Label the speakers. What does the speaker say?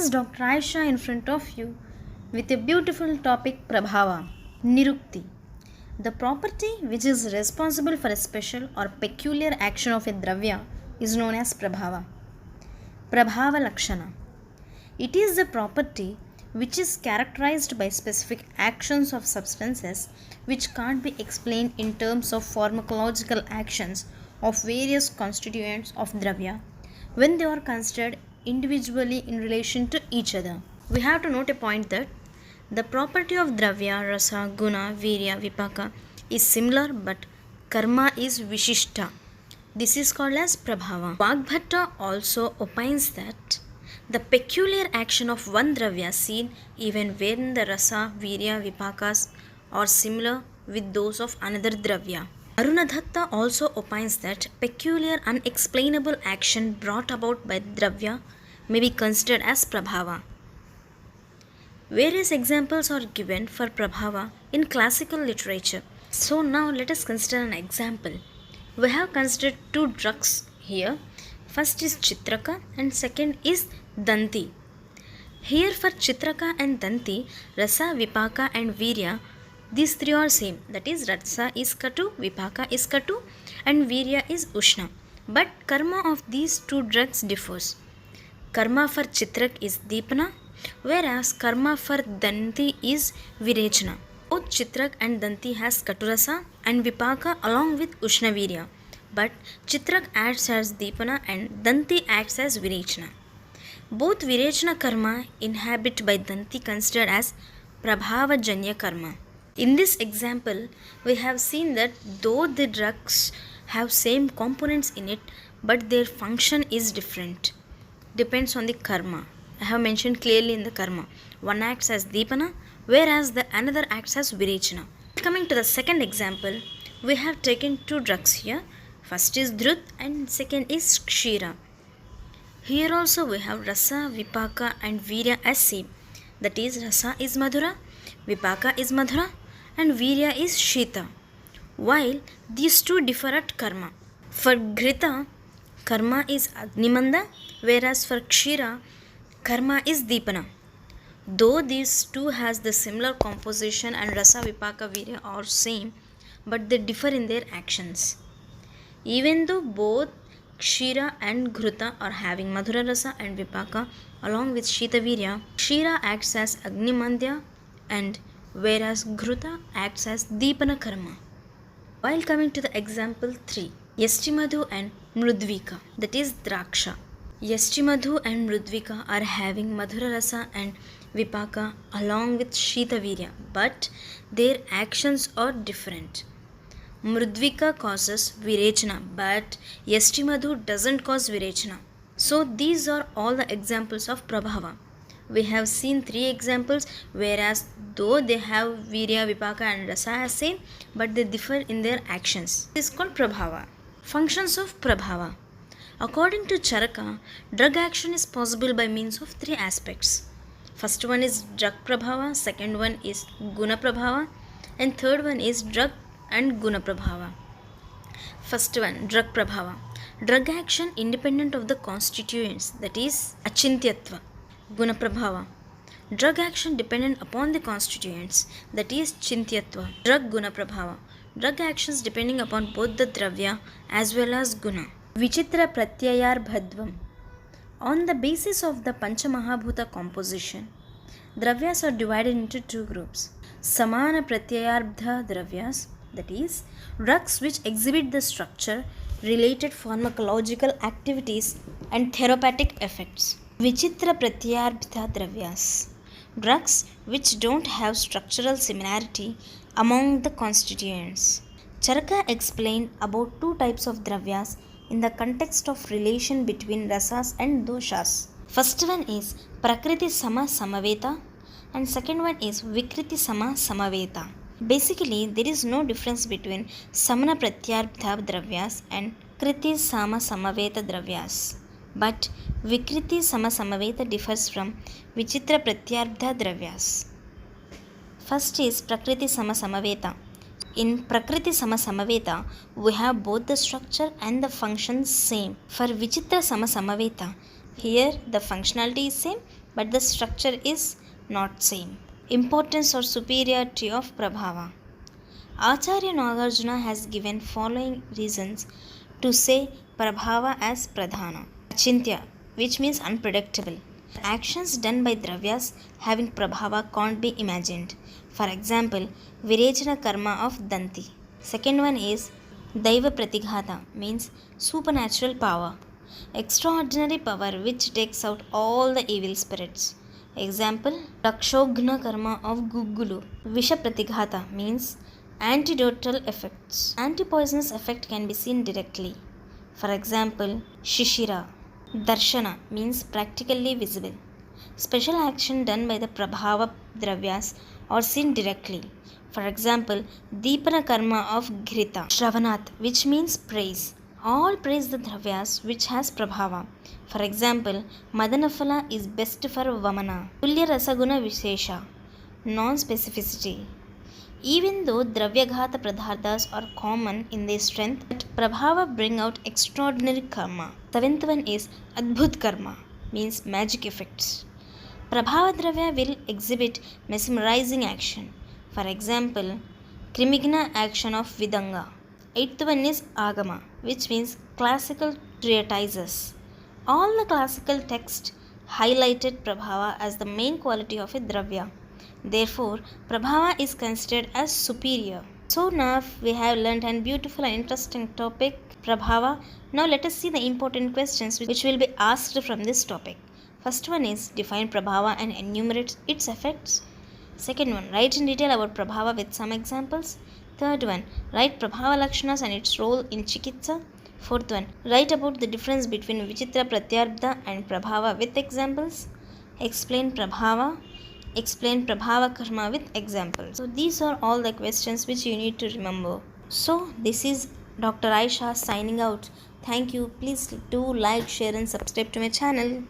Speaker 1: is Dr. Aisha in front of you with a beautiful topic Prabhava, Nirukti. The property which is responsible for a special or peculiar action of a dravya is known as Prabhava. Prabhava Lakshana. It is the property which is characterized by specific actions of substances which can't be explained in terms of pharmacological actions of various constituents of dravya when they are considered individually in relation to each other. We have to note a point that the property of dravya, rasa, guna, virya, vipaka is similar but karma is vishishta. This is called as prabhava. Vagbhatta also opines that the peculiar action of one dravya seen even when the rasa, virya, vipakas are similar with those of another dravya. Arunadatta also opines that peculiar unexplainable action brought about by dravya may be considered as prabhava. Various examples are given for prabhava in classical literature. So now let us consider an example. We have considered two drugs here. First is Chitraka and second is Danti. Here for Chitraka and Danti, Rasa, Vipaka and Virya, these three are same. That is Rasa is Katu, Vipaka is Katu and Virya is Ushna. But karma of these two drugs differs. Karma for Chitrak is Deepana, whereas karma for Danti is Virechana. Both Chitrak and Danti has Katurasa and Vipaka along with Ushnavirya, but Chitrak acts as Deepana and Danti acts as Virechana. Both Virechana karma inhabit by Danti considered as Prabhava Janya karma. In this example, we have seen that though the drugs have same components in it, but their function is different. Depends on the karma. I have mentioned clearly in the karma. One acts as Deepana, whereas the another acts as Virechana. Coming to the second example, we have taken two drugs here. First is Drut and second is Kshira. Here also we have Rasa, Vipaka and Virya as same. That is Rasa is Madhura, Vipaka is Madhura and Virya is Shita. While these two differ at karma. For Grita, karma is Agnimanda, whereas for Kshira, karma is Deepana. Though these two has the similar composition and Rasa, Vipaka, Virya are same, but they differ in their actions. Even though both Kshira and Ghruta are having Madhura Rasa and Vipaka along with Shita Virya, Kshira acts as Agnimandya and whereas Ghruta acts as Deepana Karma. While coming to the example 3, Yashtimadhu and Mrudvika, that is Draksha. Yashtimadhu and Mrudvika are having Madhura Rasa and Vipaka along with Shita Virya, but their actions are different. Mrudvika causes Virechana, but Yashtimadhu doesn't cause Virechana. So these are all the examples of Prabhava. We have seen three examples, whereas though they have Virya, Vipaka and Rasa as same, but they differ in their actions. This is called Prabhava. Functions of Prabhava. According to Charaka, drug action is possible by means of three aspects. First one is drug Prabhava, second one is Guna Prabhava and third one is drug and Guna Prabhava. First one, drug Prabhava. Drug action independent of the constituents, that is Achintyatva. Guna Prabhava. Drug action dependent upon the constituents, that is Chintyatva. Drug Guna Prabhava. Drug actions depending upon both the Dravya as well as Guna. Vichitra Pratyayar Bhadvam. On the basis of the Panchamahabhuta composition, Dravyas are divided into two groups. Samana Pratyayarbdha Dravyas, that is, drugs which exhibit the structure, related pharmacological activities and therapeutic effects. Vichitra Pratyayarbdha Dravyas, drugs which don't have structural similarity among the constituents. Charaka explained about two types of Dravyas in the context of relation between rasas and doshas. First one is Prakriti Sama Samaveta and second one is Vikriti Sama Samaveta. Basically, there is no difference between Samana Pratyarbdha Dravyas and Kriti Sama Samaveta Dravyas. But Vikriti Sama Samaveta differs from Vichitra Pratyarbdha Dravyas. First is Prakriti Sama Samaveta. In Prakriti Sama Samaveta, we have both the structure and the functions same. For Vichitra Sama Samaveta, here the functionality is same but the structure is not same. Importance or superiority of Prabhava. Acharya Nagarjuna has given following reasons to say Prabhava as Pradhana. Achintya, which means unpredictable. Actions done by Dravyas having Prabhava can't be imagined. For example, Virechana Karma of Danti. Second one is Daiva Pratighata, means supernatural power. Extraordinary power which takes out all the evil spirits. Example, Rakshogna Karma of Gugulu. Visha Pratighata means antidotal effects. Antipoisonous effect can be seen directly. For example, Shishira. Darshana means practically visible. Special action done by the Prabhava Dravyas or seen directly. For example, Deepana Karma of Ghrita. Shravanat, which means praise. All praise the Dravyas which has Prabhava. For example, Madanaphala is best for Vamana. Tulya Rasaguna Vishesha. Non-specificity. Even though Dravyaghata Pradharthas are common in their strength, but Prabhava bring out extraordinary karma. Seventh one is Adbhut Karma, means magic effects. Prabhava Dravya will exhibit mesmerizing action. For example, Krimigna action of Vidanga. Eighth one is Agama, which means classical treatises. All the classical texts highlighted Prabhava as the main quality of a Dravya. Therefore, Prabhava is considered as superior. So now we have learned a beautiful and interesting topic, Prabhava. Now let us see the important questions which will be asked from this topic. First one is define Prabhava and enumerate its effects. Second one, write in detail about Prabhava with some examples. Third one, write Prabhava Lakshanas and its role in Chikitsa. Fourth one, write about the difference between Vichitra Pratyarbha and Prabhava with examples. Explain Prabhava Karma with examples. So these are all the questions which you need to remember. So this is Dr. Ayush signing out. Thank you. Please do like, share and subscribe to my channel.